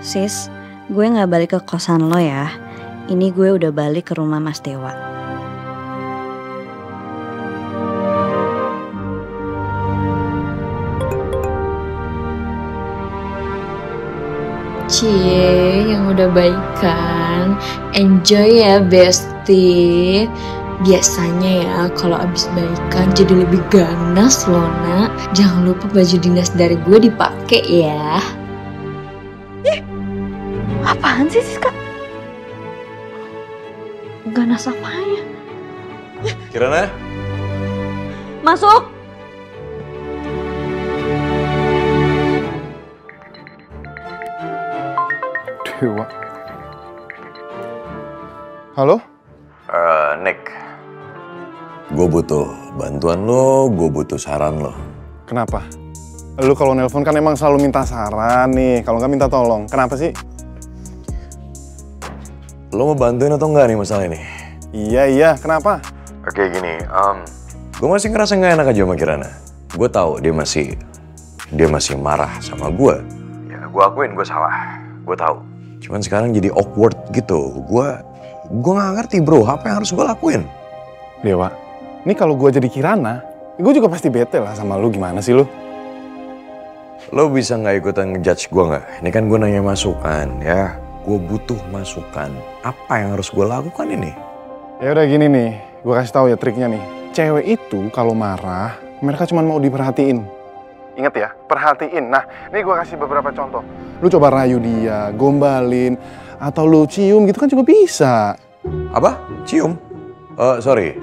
Sis, gue gak balik ke kosan lo ya. Ini gue udah balik ke rumah Mas Dewa. Cie, yang udah baikan. Enjoy ya, bestie. Biasanya ya, kalau abis baikan jadi lebih ganas loh, nak. Jangan lupa baju dinas dari gue dipakai ya. Apaan sih, Siska? Ganas apanya? Kirana? Masuk! Dewa. Halo? Nick. Gue butuh bantuan lo, gue butuh saran lo. Kenapa? Lu kalau nelpon kan emang selalu minta saran nih, kalau nggak minta tolong. Kenapa sih? Lo mau bantuin atau enggak nih masalah ini? Iya, kenapa? Oke gini, gue masih ngerasa nggak enak aja sama Kirana. Gue tahu dia masih marah sama gue. Ya gue akuin gue salah, gue tahu. Cuman sekarang jadi awkward gitu. Gue nggak ngerti bro, apa yang harus gue lakuin? Dewa, ini kalau gue jadi Kirana, gue juga pasti bete lah sama lu. Gimana sih lu? Lo bisa nggak ikutan ngejudge gue nggak? Ini kan gue nanya masukan ya. Gue butuh masukan. Apa yang harus gue lakukan ini? Ya udah gini nih, gue kasih tahu ya triknya nih. Cewek itu kalau marah, mereka cuma mau diperhatiin. Ingat ya, perhatiin. Nah, ini gue kasih beberapa contoh. Lu coba rayu dia, gombalin, atau lu cium gitu kan juga bisa. Apa? Cium? Sorry.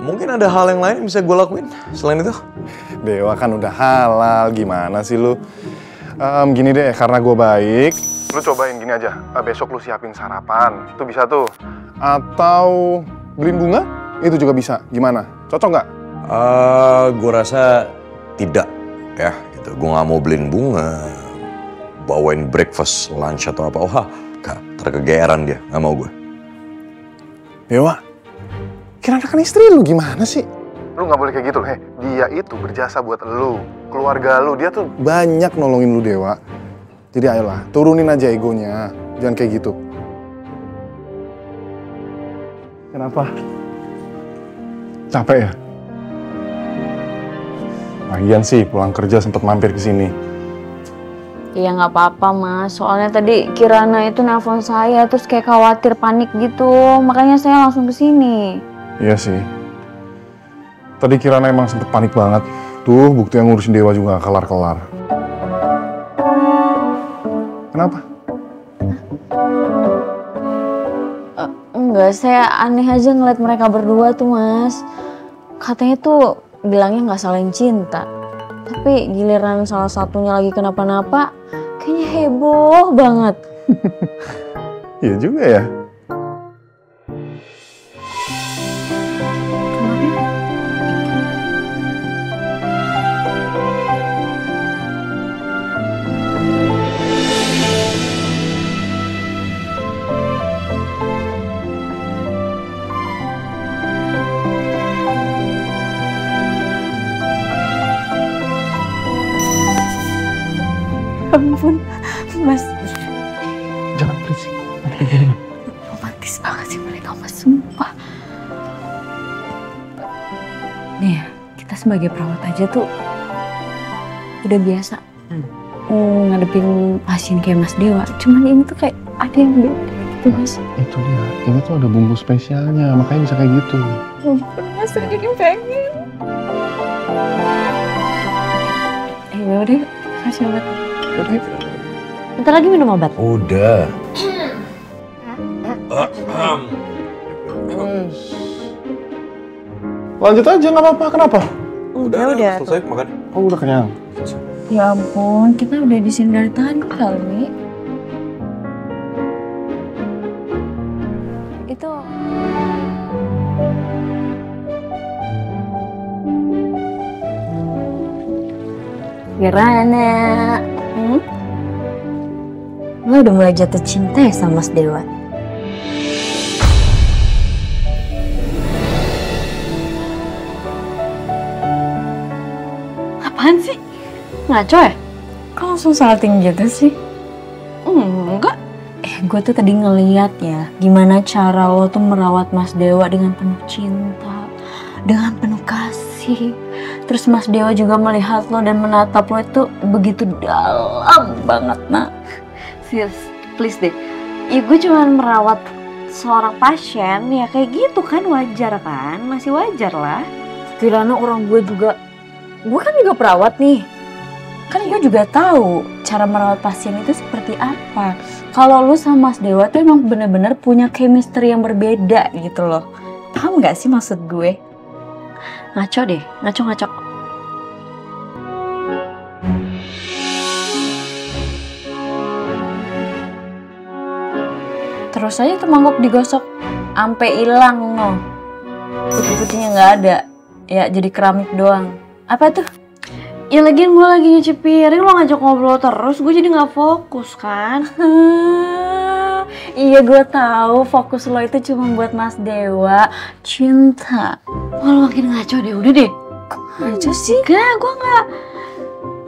Mungkin ada hal yang lain yang bisa gue lakuin selain itu? Dewa kan udah halal, gimana sih lu? Gini deh, karena gue baik, lu cobain gini aja. Besok lu siapin sarapan, itu bisa tuh. Atau beliin bunga, itu juga bisa. Gimana? Cocok nggak? Gue rasa tidak ya. Gitu. Gue nggak mau beliin bunga, bawain breakfast, lunch atau apa. Wah, terkegeeran dia, nggak mau gue. Dewa, Kirana kan istri lu, gimana sih? Lu nggak boleh kayak gitu loh. Dia itu berjasa buat lu, keluarga lu. Dia tuh banyak nolongin lu, Dewa. Jadi ayolah, turunin aja egonya. Jangan kayak gitu. Kenapa? Capek ya? Lagian sih pulang kerja sempet mampir ke sini. Ya nggak apa-apa mas, soalnya tadi Kirana itu nelpon saya terus kayak khawatir panik gitu, makanya saya langsung ke sini. Iya sih. Tadi Kirana emang sempet panik banget. Tuh bukti yang ngurusin Dewa juga gak kelar-kelar. Kenapa? Enggak, saya aneh aja ngeliat mereka berdua tuh mas. Katanya tuh bilangnya nggak saling cinta. Tapi giliran salah satunya lagi kenapa-napa, kayaknya heboh banget. Iya juga ya. Ampun, mas. Jangan berisik. Romantis banget sih mereka, mas. Sumpah. Nih ya, kita sebagai perawat aja tuh udah biasa ngadepin pasien kayak Mas Dewa. Cuman ini tuh kayak ada yang beda gitu, mas. Itu dia, ini tuh ada bumbu spesialnya, makanya bisa kayak gitu. Ampun, mas, saya jadi pengen. Yaudah, kasih obat. Bentar lagi minum obat. Udah. Lanjut aja, nggak apa-apa. Kenapa? Udah. Selesai makan. Oh, udah kenyang. Ya ampun, kita udah di sini dari tadi kali. Itu Kirana, lo udah mulai jatuh cinta ya sama Mas Dewa? Apaan sih? Ngaco ya? Kok langsung salting gitu sih? gue tuh tadi ngeliat ya gimana cara lo tuh merawat Mas Dewa dengan penuh cinta, dengan penuh kasih. Terus Mas Dewa juga melihat lo dan menatap lo itu begitu dalam banget. Nah, Sis, please deh. Ya gue cuma merawat seorang pasien, ya kayak gitu kan wajar kan? Masih wajar lah. kirana orang gue kan juga perawat nih. Kan gue juga tahu cara merawat pasien itu seperti apa. Kalau lu sama Mas Dewa tuh emang bener-bener punya chemistry yang berbeda gitu loh. Tahu nggak sih maksud gue? Ngaco deh, ngaco. Terus aja tuh mangkok digosok ampe hilang no. Putih-putihnya nggak ada. Ya jadi keramik doang. Apa tuh? Ya lagian gue lagi nyuci piring, lo ngajak ngobrol terus, gue jadi nggak fokus kan? Iya gue tahu fokus lo itu cuma buat Mas Dewa cinta. Wah lo makin ngaco deh, udah deh. Ngaco sih? Enggak, gue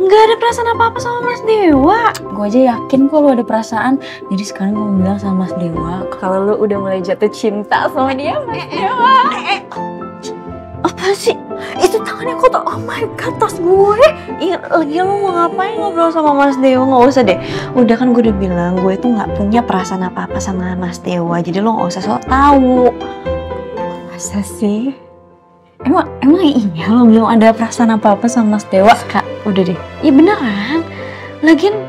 nggak ada perasaan apa-apa sama Mas Dewa. Gue aja yakin kok lo ada perasaan. Jadi sekarang gue mau bilang sama Mas Dewa kalau lo udah mulai jatuh cinta sama dia, Mas Dewa. Apa sih? Itu tangannya kotor. Oh my god, tas gue. Iya, lagi lo mau ngapain ngobrol sama Mas Dewa? Nggak usah deh. Udah kan gue udah bilang gue itu nggak punya perasaan apa-apa sama Mas Dewa. Jadi lo nggak usah sok tahu. Masa sih? Emang iya lo belum ada perasaan apa-apa sama Mas Dewa? Kak, udah deh. Iya beneran. Lagian,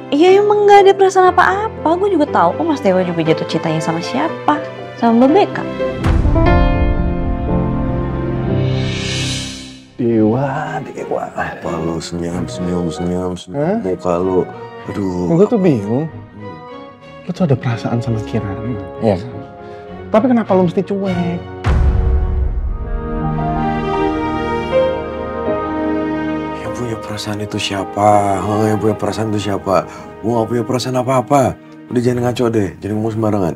ya emang nggak ada perasaan apa-apa. Gue juga tahu kok Mas Dewa juga jatuh cintanya sama siapa? Sama Mbak Beka. Dewa. Apa lo senyum. Muka lo, aduh. Gue tuh bingung. Lo tuh ada perasaan sama Kirana. Iya. Tapi kenapa lo mesti cuek? Yang punya perasaan itu siapa? Yang punya perasaan itu siapa? Gue gak punya perasaan apa-apa. Udah jangan ngaco deh, jangan ngomong sembarangan.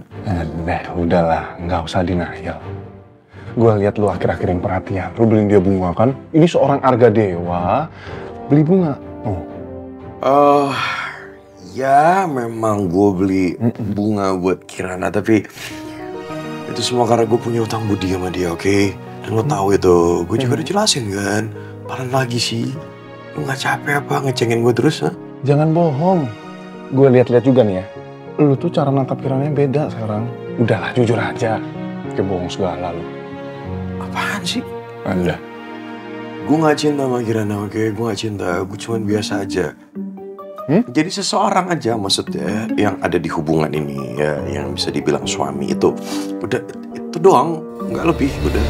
Udahlah, nggak usah denial. Gue lihat lu akhir-akhir yang perhatian. Lu beliin dia bunga kan? Ini seorang Arga Dewa beli bunga. Ya memang gue beli bunga buat Kirana, tapi itu semua karena gue punya utang budi sama dia, oke? Dan lo tahu itu, gue juga udah jelasin kan. Apaan lagi sih? Lu nggak capek apa ngecengin gue terus? Huh? Jangan bohong. Gue lihat-lihat juga nih ya. Lu tuh cara natap Kirana beda sekarang. Udahlah, jujur aja. Kayak bohong segala lu. Apaan sih? Anda. Gue gak cinta sama Kirana, oke? Gue gak cinta, gue cuman biasa aja. Jadi seseorang aja maksudnya yang ada di hubungan ini ya, yang bisa dibilang suami itu. Udah, itu doang, gak lebih, udah.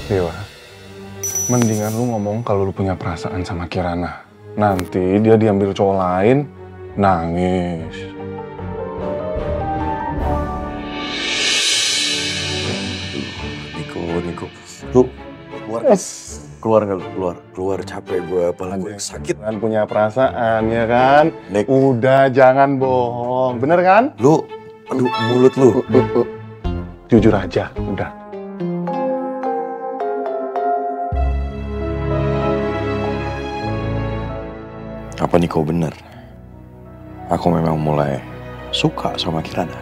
Dewa, mendingan lu ngomong kalau lu punya perasaan sama Kirana. Nanti dia diambil cowok lain, nangis. Niko. Lu keluar nggak lu? Keluar capek gue, apalagi gue sakit. Kan punya perasaan ya kan? Nik. Udah jangan bohong, bener kan? Lu, aduh mulut lu. Jujur aja, udah. Apa Niko bener? Aku memang mulai suka sama Kirana.